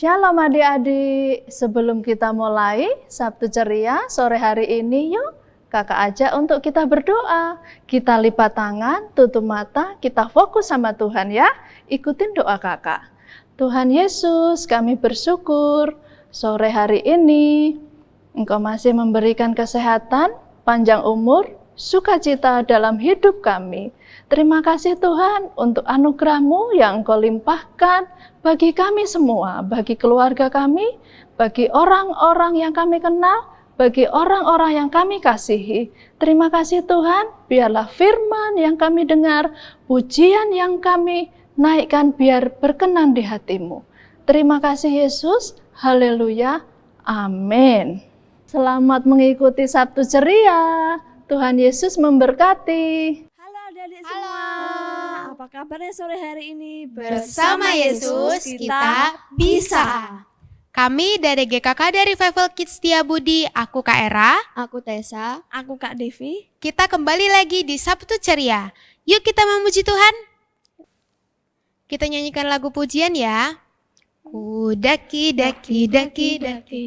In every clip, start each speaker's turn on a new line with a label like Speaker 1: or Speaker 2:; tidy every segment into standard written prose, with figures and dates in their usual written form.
Speaker 1: Shalom adik-adik, sebelum kita mulai Sabtu Ceria sore hari ini, yuk kakak ajak untuk kita berdoa. Kita lipat tangan, tutup mata, kita fokus sama Tuhan ya. Ikutin doa kakak. Tuhan Yesus, kami bersyukur sore hari ini Engkau masih memberikan kesehatan, panjang umur, sukacita dalam hidup kami. Terima kasih Tuhan untuk anugerah-Mu yang Engkau limpahkan bagi kami semua, bagi keluarga kami, bagi orang-orang yang kami kenal, bagi orang-orang yang kami kasihi. Terima kasih Tuhan, biarlah firman yang kami dengar, pujian yang kami naikkan biar berkenan di hati-Mu. Terima kasih Yesus, haleluya, amin. Selamat mengikuti Sabtu Ceria. Tuhan Yesus memberkati.
Speaker 2: Halo adik-adik semua. Apa kabarnya sore hari ini?
Speaker 3: Bersama Yesus kita bisa. Kami dari GKK dari Revival Kids Setiabudi, aku Kak Era,
Speaker 4: Aku Tessa.
Speaker 2: Aku Kak Devi.
Speaker 3: kita kembali lagi di Sabtu Ceria. Yuk kita memuji Tuhan. Kita nyanyikan lagu pujian ya. Ku daki daki daki daki.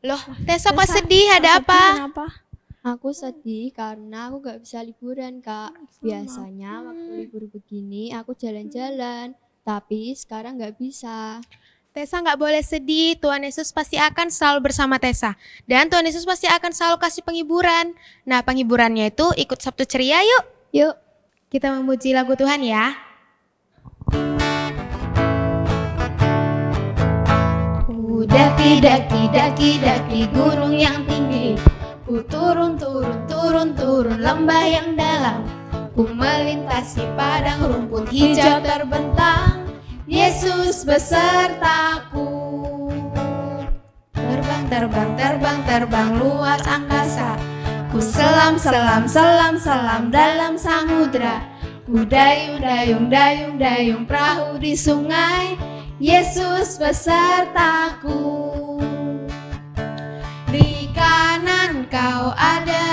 Speaker 3: Loh, Tessa kok sedih? Ada apa?
Speaker 2: Kenapa?
Speaker 4: Aku sedih karena aku gak bisa liburan, Kak. Biasanya waktu libur begini aku jalan-jalan, tapi sekarang gak bisa.
Speaker 3: Tessa nggak boleh sedih, Tuhan Yesus pasti akan selalu bersama Tessa. Dan Tuhan Yesus pasti akan selalu kasih penghiburan. Nah, penghiburannya itu ikut Sabtu Ceria yuk.
Speaker 4: Yuk,
Speaker 3: Kita memuji lagu Tuhan ya. Ku daki daki daki daki gunung yang tinggi. Ku turun turun turun turun lembah yang dalam. Ku melintasi padang rumput hijau terbentang. Yesus besertaku. Terbang terbang terbang terbang luas angkasa. Ku selam selam selam selam dalam samudra. Ku dayung dayung dayung dayung perahu di sungai. Yesus besertaku. Di kanan kau ada,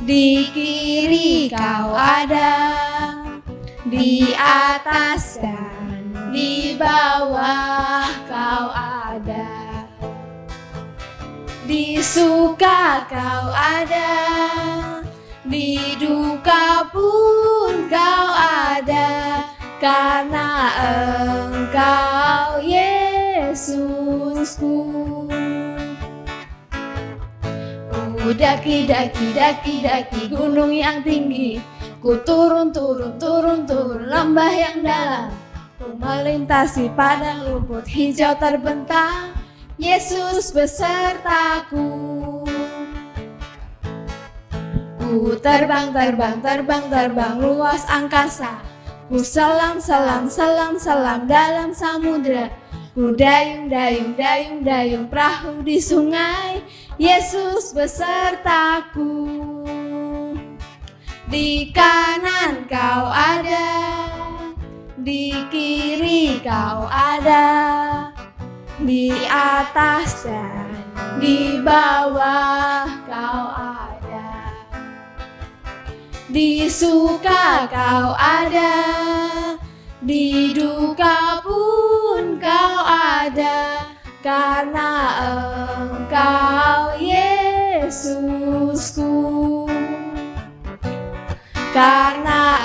Speaker 3: di kiri kau ada, di atas dan di bawah kau ada. Di suka kau ada, di duka pun kau ada, karena Engkau Yesusku. Ku daki daki daki daki gunung yang tinggi. Ku turun turun turun turun lembah yang dalam. Ku melintasi padang rumput hijau terbentang. Yesus besertaku. Ku terbang terbang terbang terbang luas angkasa. Ku selam selam selam selam dalam samudra. Ku dayung dayung dayung dayung perahu di sungai. Yesus besertaku. Di kanan kau ada, di kiri kau ada, di atas dan di bawah kau ada. Di suka kau ada, di duka pun kau ada, karena Engkau Yesusku. Karena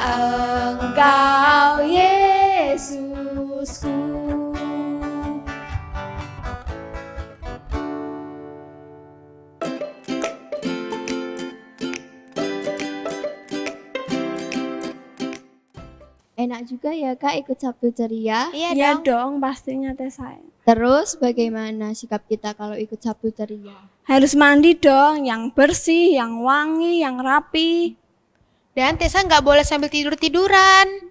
Speaker 3: Engkau Yesusku.
Speaker 4: enak juga ya Kak ikut Sabtu Ceria.
Speaker 2: Iya dong, pastinya Tessa.
Speaker 4: Terus bagaimana sikap kita kalau ikut Sabtu Ceria?
Speaker 2: Harus mandi dong, yang bersih, yang wangi, yang rapi.
Speaker 3: Dan Tessa nggak boleh sambil tidur-tiduran.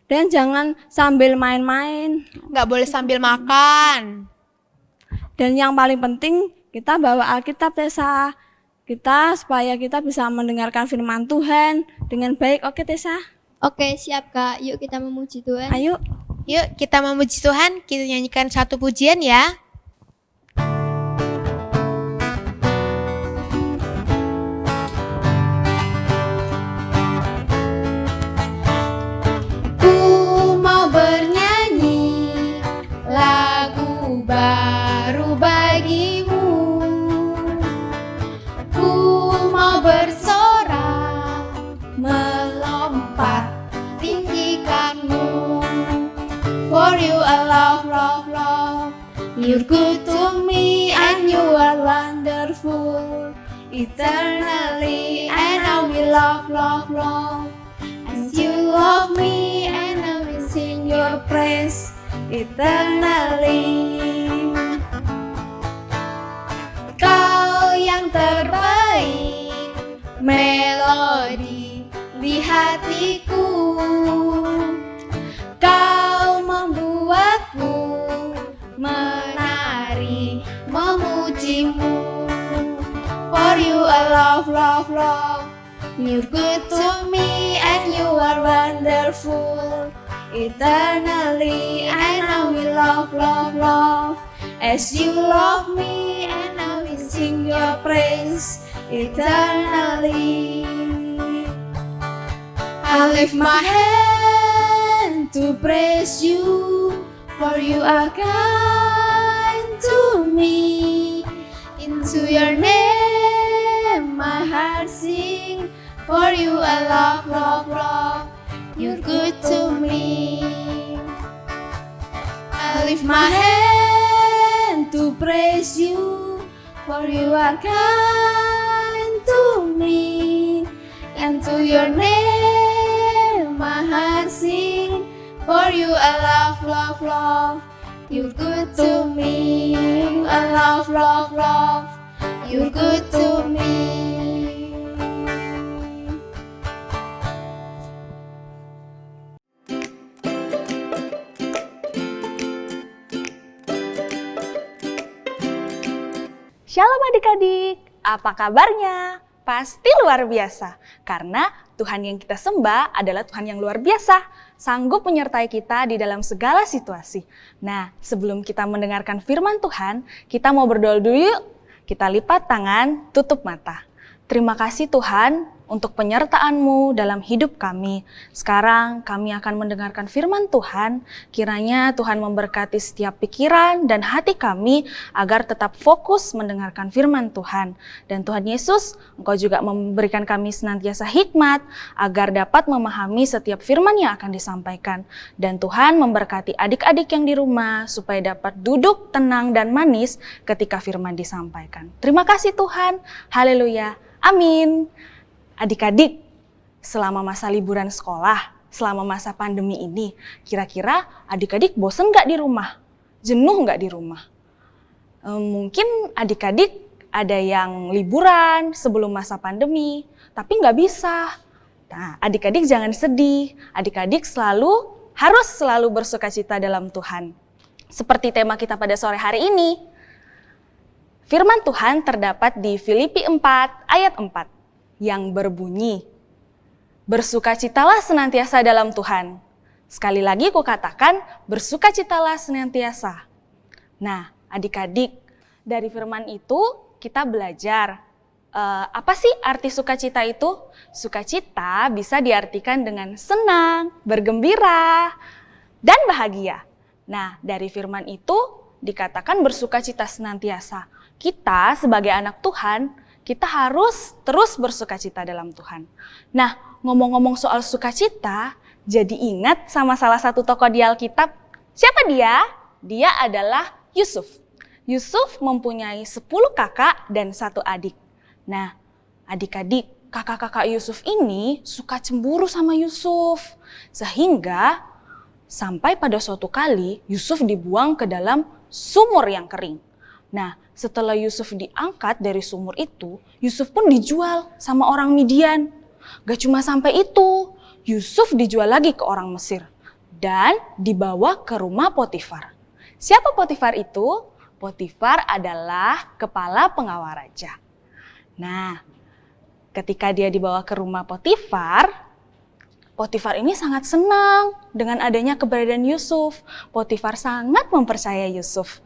Speaker 2: Dan jangan sambil main-main.
Speaker 3: Nggak boleh sambil makan.
Speaker 2: Dan yang paling penting, kita bawa Alkitab Tessa. Supaya kita bisa mendengarkan firman Tuhan dengan baik. Oke Tessa?
Speaker 4: Oke, siap Kak. Yuk kita memuji Tuhan.
Speaker 2: Ayo.
Speaker 3: Yuk kita memuji Tuhan, kita nyanyikan satu pujian ya. Ku mau bernyanyi lagu You're good to me and you are wonderful. Eternally and I will love, love, love. As you love me and I will sing your praise eternally. Kau yang terbaik, melodi di hatiku. Kau membuatku menari, memujimu. For you I love, love, love. You're good to me and you are wonderful. Eternally and I will love, love, love. As you love me and I will sing your praise eternally. I lift my hand to praise you, for you are kind to me. Into your name my heart sing, for you I love, love, love. You're good to me. I lift my hand to praise you, for you are kind to me. And to your name my heart sing, for you I love, love, love. You're good to me. I love, love, love. You're good to me.
Speaker 5: Shalom adik-adik, apa kabarnya? Pasti luar biasa, karena Tuhan yang kita sembah adalah Tuhan yang luar biasa, sanggup menyertai kita di dalam segala situasi. Nah, sebelum kita mendengarkan firman Tuhan, kita mau berdoa dulu yuk. Kita lipat tangan, tutup mata. Terima kasih Tuhan untuk penyertaan-Mu dalam hidup kami. Sekarang kami akan mendengarkan firman Tuhan. Kiranya Tuhan memberkati setiap pikiran dan hati kami agar tetap fokus mendengarkan firman Tuhan. Dan Tuhan Yesus, Engkau juga memberikan kami senantiasa hikmat agar dapat memahami setiap firman yang akan disampaikan. Dan Tuhan memberkati adik-adik yang di rumah supaya dapat duduk tenang dan manis ketika firman disampaikan. Terima kasih Tuhan. Haleluya. Amin. Adik-adik, selama masa liburan sekolah, selama masa pandemi ini, kira-kira adik-adik bosan nggak di rumah? Jenuh nggak di rumah? Mungkin adik-adik ada yang liburan sebelum masa pandemi, tapi nggak bisa. Nah, adik-adik jangan sedih. Adik-adik harus selalu bersukacita dalam Tuhan. Seperti tema kita pada sore hari ini. Firman Tuhan terdapat di Filipi 4 ayat 4 yang berbunyi, bersukacitalah senantiasa dalam Tuhan. Sekali lagi kukatakan, bersukacitalah senantiasa. Nah, adik-adik, dari firman itu kita belajar apa sih arti sukacita itu? Sukacita bisa diartikan dengan senang, bergembira, dan bahagia. Nah, dari firman itu dikatakan bersukacita senantiasa. Kita sebagai anak Tuhan, kita harus terus bersukacita dalam Tuhan. Nah, ngomong-ngomong soal sukacita, jadi ingat sama salah satu tokoh di Alkitab. Siapa dia? Dia adalah Yusuf. Yusuf mempunyai 10 kakak dan 1 adik. Nah, adik-adik, kakak-kakak Yusuf ini suka cemburu sama Yusuf. Sehingga sampai pada suatu kali Yusuf dibuang ke dalam sumur yang kering. Nah, setelah Yusuf diangkat dari sumur itu, Yusuf pun dijual sama orang Midian. Gak cuma sampai itu, Yusuf dijual lagi ke orang Mesir dan dibawa ke rumah Potifar. Siapa Potifar itu? Potifar adalah kepala pengawal raja. Nah, ketika dia dibawa ke rumah Potifar, Potifar ini sangat senang dengan adanya keberadaan Yusuf. Potifar sangat mempercayai Yusuf.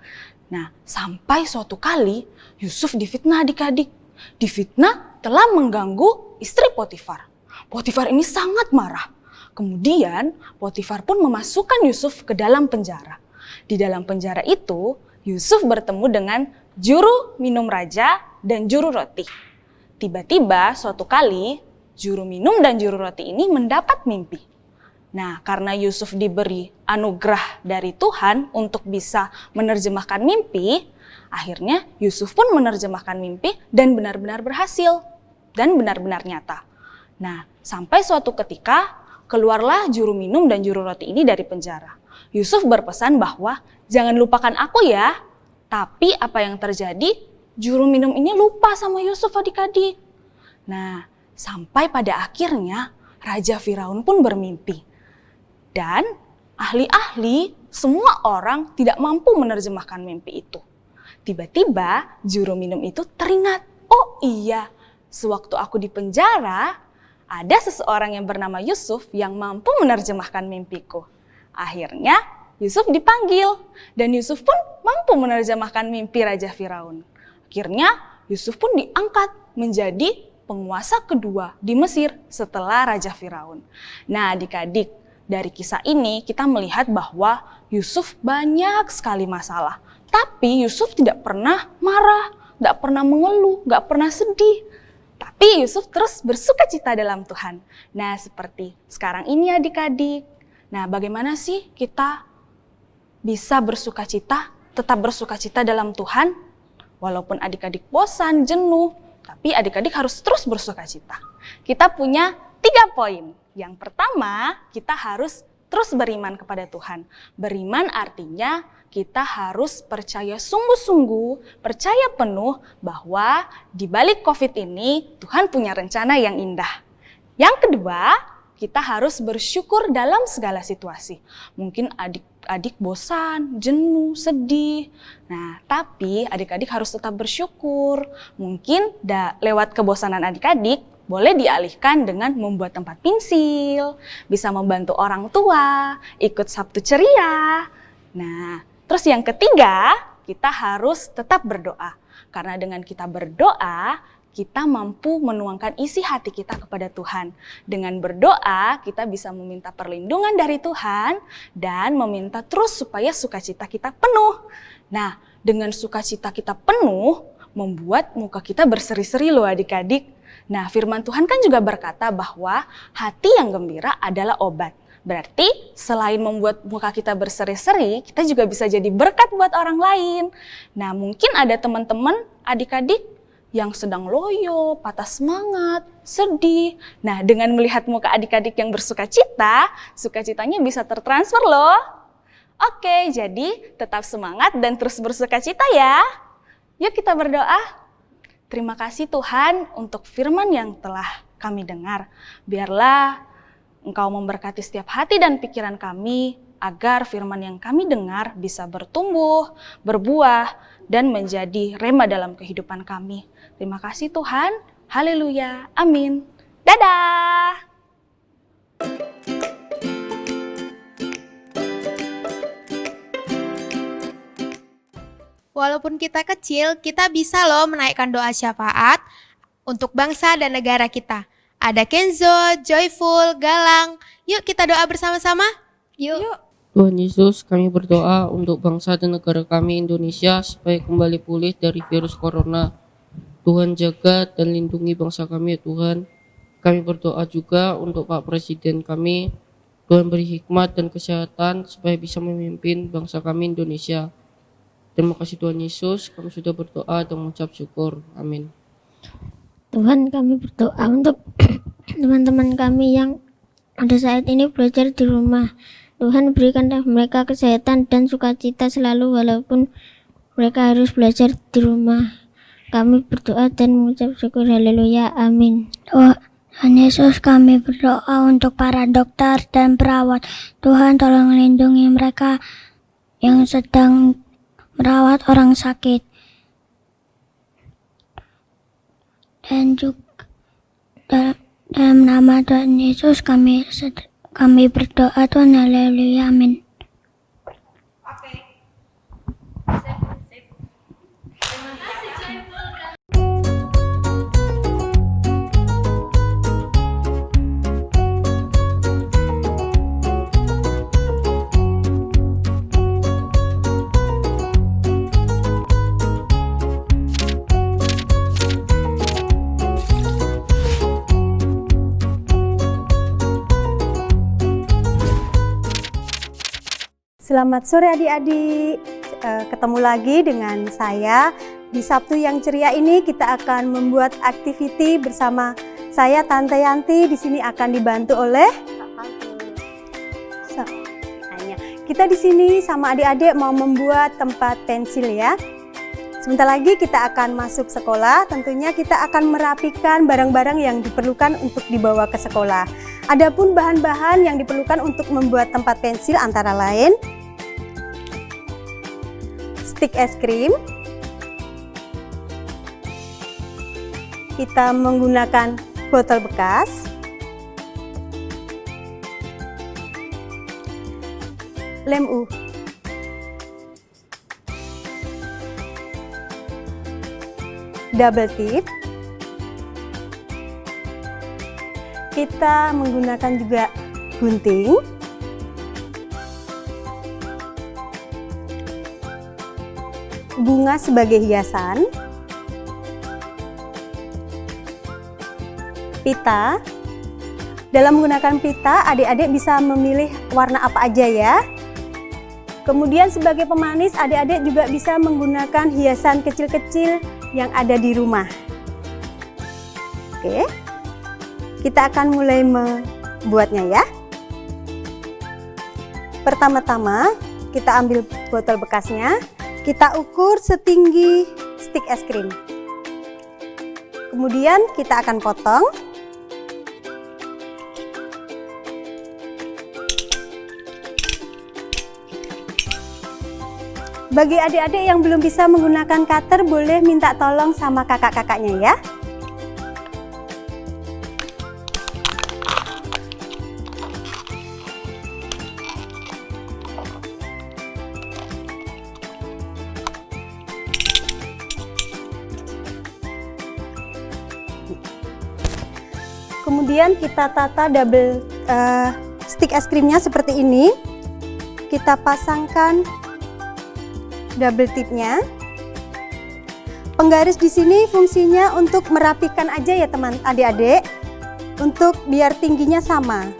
Speaker 5: Nah, sampai suatu kali Yusuf difitnah adik-adik. Difitnah telah mengganggu istri Potifar. Potifar ini sangat marah. Kemudian Potifar pun memasukkan Yusuf ke dalam penjara. Di dalam penjara itu, Yusuf bertemu dengan juru minum raja dan juru roti. Tiba-tiba suatu kali, juru minum dan juru roti ini mendapat mimpi. Nah, karena Yusuf diberi anugerah dari Tuhan untuk bisa menerjemahkan mimpi, akhirnya Yusuf pun menerjemahkan mimpi dan benar-benar berhasil dan benar-benar nyata. Nah, sampai suatu ketika keluarlah juru minum dan juru roti ini dari penjara. Yusuf berpesan bahwa jangan lupakan aku ya. Tapi apa yang terjadi? Juru minum ini lupa sama Yusuf adik-adik. Nah, sampai pada akhirnya Raja Firaun pun bermimpi. Dan ahli-ahli, semua orang tidak mampu menerjemahkan mimpi itu. Tiba-tiba juru minum itu teringat, oh iya, sewaktu aku di penjara, ada seseorang yang bernama Yusuf yang mampu menerjemahkan mimpiku. Akhirnya Yusuf dipanggil dan Yusuf pun mampu menerjemahkan mimpi Raja Firaun. Akhirnya Yusuf pun diangkat menjadi penguasa kedua di Mesir setelah Raja Firaun. Nah adik-adik, dari kisah ini kita melihat bahwa Yusuf banyak sekali masalah. Tapi Yusuf tidak pernah marah, tidak pernah mengeluh, tidak pernah sedih. Tapi Yusuf terus bersuka cita dalam Tuhan. Nah seperti sekarang ini adik-adik. Nah bagaimana sih kita bisa bersuka cita, tetap bersuka cita dalam Tuhan? Walaupun adik-adik bosan, jenuh, tapi adik-adik harus terus bersuka cita. Kita punya 3 poin. Yang pertama, kita harus terus beriman kepada Tuhan. Beriman artinya kita harus percaya sungguh-sungguh, percaya penuh bahwa di balik COVID ini Tuhan punya rencana yang indah. Yang kedua, kita harus bersyukur dalam segala situasi. Mungkin adik-adik bosan, jenuh, sedih. Nah, tapi adik-adik harus tetap bersyukur. Mungkin lewat kebosanan adik-adik, boleh dialihkan dengan membuat tempat pensil, bisa membantu orang tua, ikut Sabtu Ceria. Nah, terus yang ketiga, kita harus tetap berdoa. Karena dengan kita berdoa, kita mampu menuangkan isi hati kita kepada Tuhan. Dengan berdoa, kita bisa meminta perlindungan dari Tuhan dan meminta terus supaya sukacita kita penuh. Nah, dengan sukacita kita penuh, membuat muka kita berseri-seri loh adik-adik. Nah, firman Tuhan kan juga berkata bahwa hati yang gembira adalah obat. Berarti selain membuat muka kita berseri-seri, kita juga bisa jadi berkat buat orang lain. Nah, mungkin ada teman-teman adik-adik yang sedang loyo, patah semangat, sedih. Nah, dengan melihat muka adik-adik yang bersuka cita, sukacitanya bisa tertransfer loh. Oke, jadi tetap semangat dan terus bersuka cita ya. Yuk kita berdoa. Terima kasih Tuhan untuk firman yang telah kami dengar. Biarlah Engkau memberkati setiap hati dan pikiran kami, agar firman yang kami dengar bisa bertumbuh, berbuah, dan menjadi rema dalam kehidupan kami. Terima kasih Tuhan. Haleluya. Amin. Dadah.
Speaker 3: Walaupun kita kecil, kita bisa loh menaikkan doa syafaat untuk bangsa dan negara kita. Ada Kenzo, Joyful, Galang. Yuk kita doa bersama-sama. Yuk.
Speaker 6: Tuhan Yesus, kami berdoa untuk bangsa dan negara kami Indonesia supaya kembali pulih dari virus corona. Tuhan jaga dan lindungi bangsa kami ya Tuhan. Kami berdoa juga untuk Pak Presiden kami. Tuhan beri hikmat dan kesehatan supaya bisa memimpin bangsa kami Indonesia. Terima kasih Tuhan Yesus, kami sudah berdoa dan mengucap syukur. Amin.
Speaker 7: Tuhan, kami berdoa untuk teman-teman kami yang pada saat ini belajar di rumah. Tuhan berikanlah mereka kesehatan dan sukacita selalu walaupun mereka harus belajar di rumah. Kami berdoa dan mengucap syukur. Haleluya. Amin.
Speaker 8: Tuhan Yesus, kami berdoa untuk para dokter dan perawat. Tuhan tolong lindungi mereka yang sedang merawat orang sakit. Dan juga dalam nama Tuhan Yesus kami berdoa Tuhan. Haleluya. Amin.
Speaker 9: Selamat sore adik-adik. Ketemu lagi dengan saya. Di Sabtu yang ceria ini kita akan membuat activity bersama saya Tante Yanti. Di sini akan dibantu oleh kita di sini sama adik-adik mau membuat tempat pensil ya. Sebentar lagi kita akan masuk sekolah, tentunya kita akan merapikan barang-barang yang diperlukan untuk dibawa ke sekolah. Adapun bahan-bahan yang diperlukan untuk membuat tempat pensil antara lain stik es krim, kita menggunakan botol bekas, lem U, double tip, kita menggunakan juga gunting, bunga sebagai hiasan, pita. Dalam menggunakan pita, adik-adik bisa memilih warna apa aja ya. Kemudian sebagai pemanis, adik-adik juga bisa menggunakan hiasan kecil-kecil yang ada di rumah. Oke, kita akan mulai membuatnya ya. Pertama-tama kita ambil botol bekasnya, kita ukur setinggi stik es krim. Kemudian kita akan potong. Bagi adik-adik yang belum bisa menggunakan cutter, boleh minta tolong sama kakak-kakaknya ya. Kemudian kita tata double stick es krimnya seperti ini. Kita pasangkan double tipnya. Penggaris di sini fungsinya untuk merapikan aja ya teman adik-adik, untuk biar tingginya sama.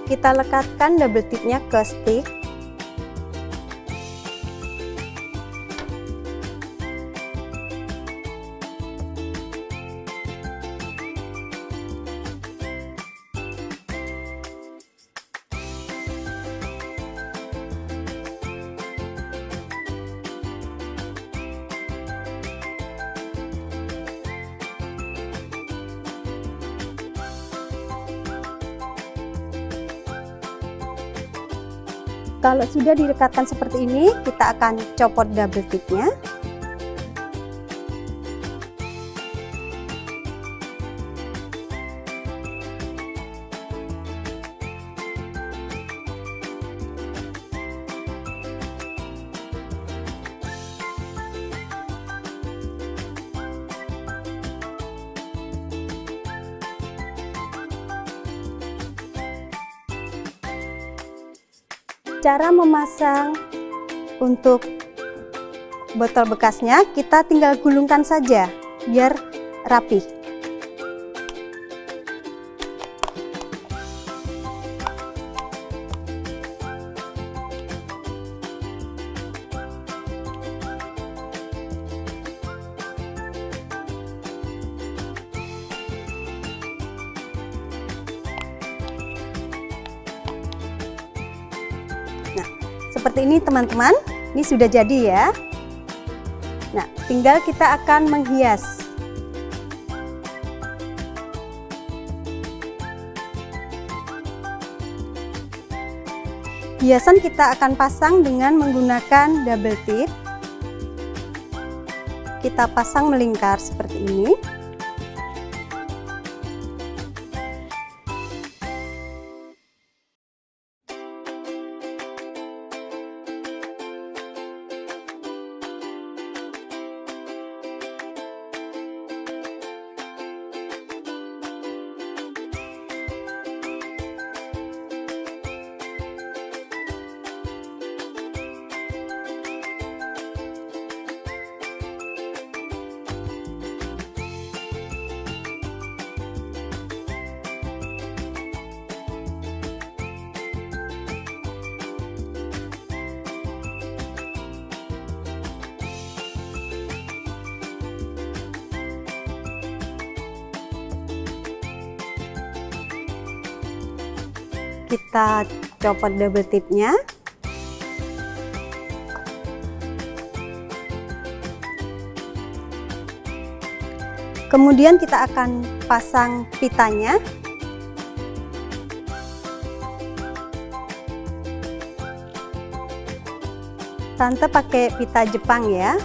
Speaker 9: Kita lekatkan double tipnya ke stick. Kalau sudah direkatkan seperti ini, kita akan copot double tipnya. Cara memasang untuk botol bekasnya, kita tinggal gulungkan saja biar rapi. Nah, seperti ini teman-teman, ini sudah jadi ya. Nah, tinggal kita akan menghias. Hiasan kita akan pasang dengan menggunakan double tip. Kita pasang melingkar seperti ini. kita copot double tipnya. Kemudian kita akan pasang pitanya. Tante pakai pita Jepang ya.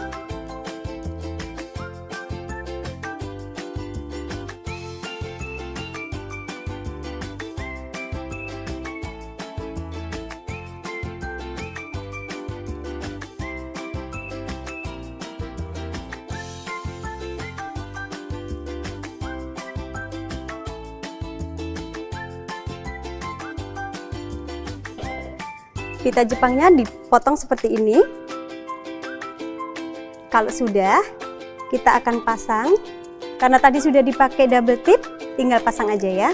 Speaker 9: Pita Jepangnya dipotong seperti ini. Kalau sudah, kita akan pasang. Karena tadi sudah dipakai double tip, tinggal pasang aja ya.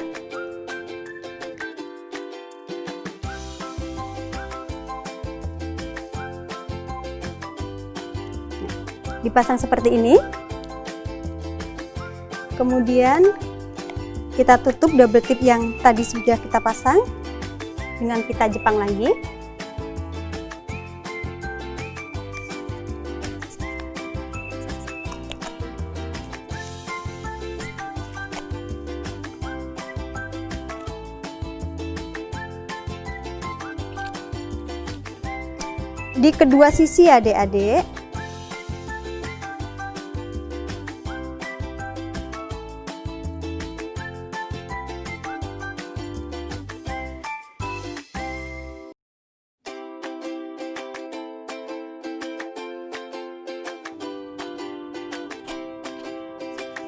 Speaker 9: Dipasang seperti ini. Kemudian kita tutup double tip yang tadi sudah kita pasang dengan pita Jepang lagi. Di kedua sisi adik-adik.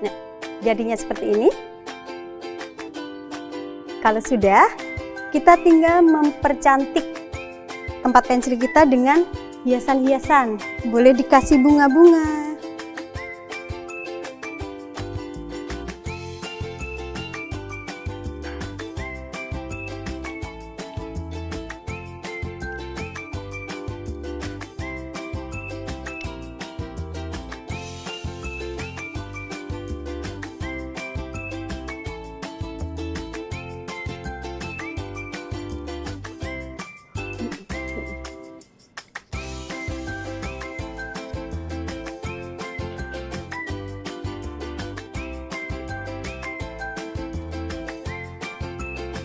Speaker 9: Nah, jadinya seperti ini. Kalau sudah, kita tinggal mempercantik tempat pensil kita dengan hiasan-hiasan. Boleh dikasih bunga-bunga.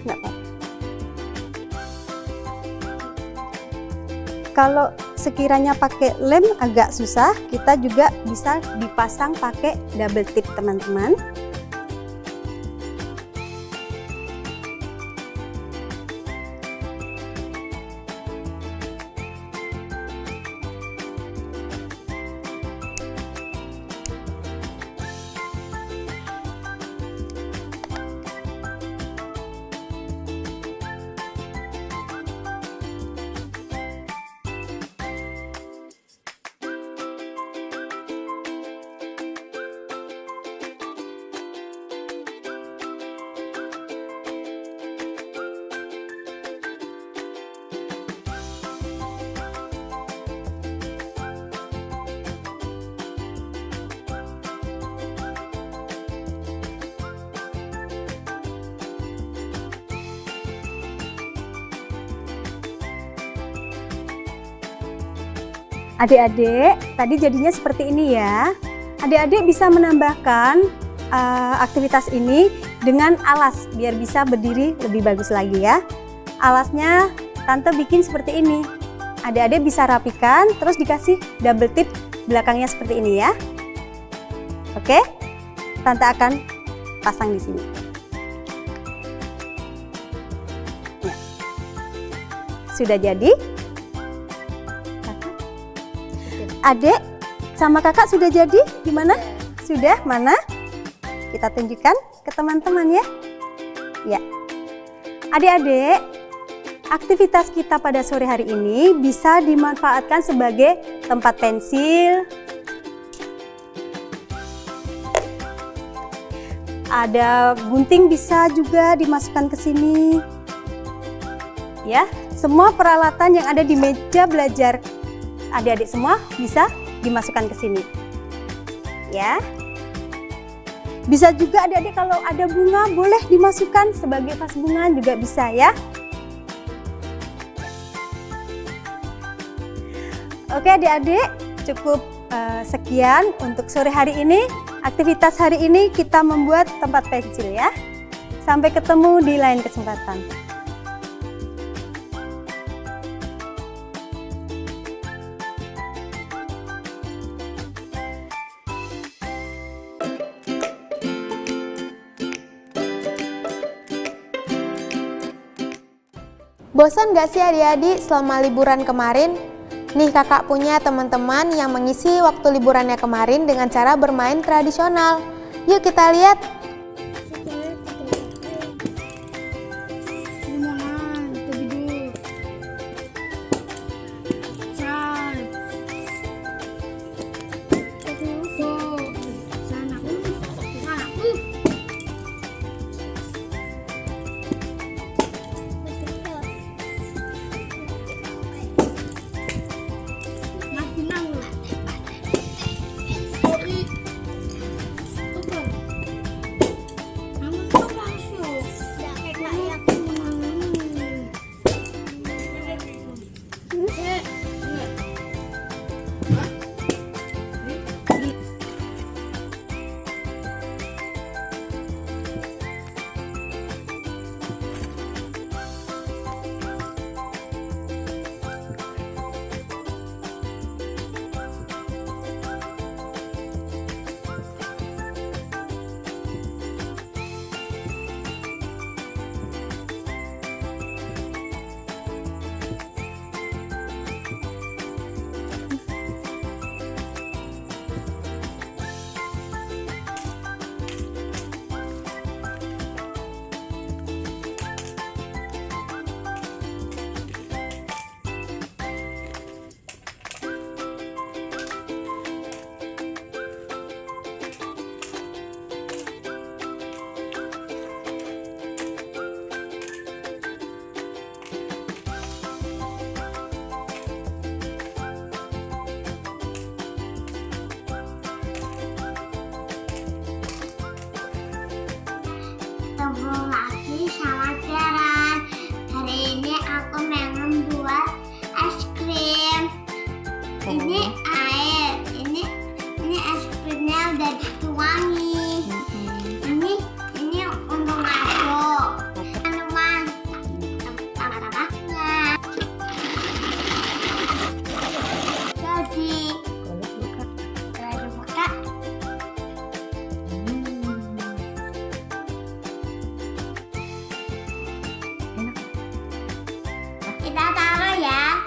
Speaker 9: Nggak apa-apa. Kalau sekiranya pakai lem agak susah, kita juga bisa dipasang pakai double tip teman-teman. Adik-adik, tadi jadinya seperti ini ya. Adik-adik bisa menambahkan aktivitas ini dengan alas biar bisa berdiri lebih bagus lagi ya. Alasnya Tante bikin seperti ini. Adik-adik bisa rapikan, terus dikasih double tip belakangnya seperti ini ya. Oke, Tante akan pasang di sini. Ya. Sudah jadi. Adik sama kakak sudah jadi? Gimana? Sudah? Mana? Kita tunjukkan ke teman-teman ya. Ya. Adik-adik, aktivitas kita pada sore hari ini bisa dimanfaatkan sebagai tempat pensil. Ada gunting bisa juga dimasukkan ke sini. Ya, semua peralatan yang ada di meja belajar adik-adik semua bisa dimasukkan ke sini. Ya. Bisa juga adik-adik kalau ada bunga boleh dimasukkan sebagai vas bunga juga bisa ya. Oke adik-adik, cukup sekian untuk sore hari ini. Aktivitas hari ini kita membuat tempat pensil ya. Sampai ketemu di lain kesempatan.
Speaker 3: Bosan gak sih adik-adik selama liburan kemarin? Nih kakak punya teman-teman yang mengisi waktu liburannya kemarin dengan cara bermain tradisional. Yuk kita lihat.
Speaker 8: Ketemu lagi sama Karen. Hari ini aku mau membuat es krim. Ini air, ini es krimnya udah dituangi. Ini untuk masuk. Teman-teman, tambah-tambahnya. Jadi, kalau dibuka. Kita taruh ya.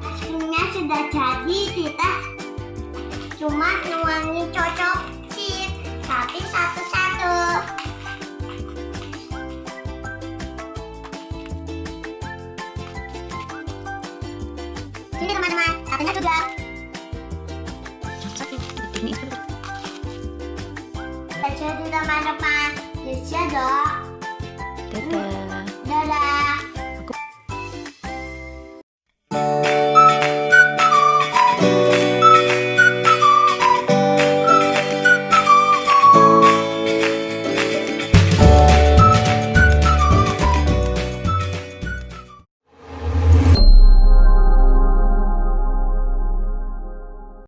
Speaker 8: Es krimnya sudah jadi, kita cuma nuangin cocok chip, tapi satu-satu. Sini teman-teman, satunya juga. Jadi teman-teman, bisa dong.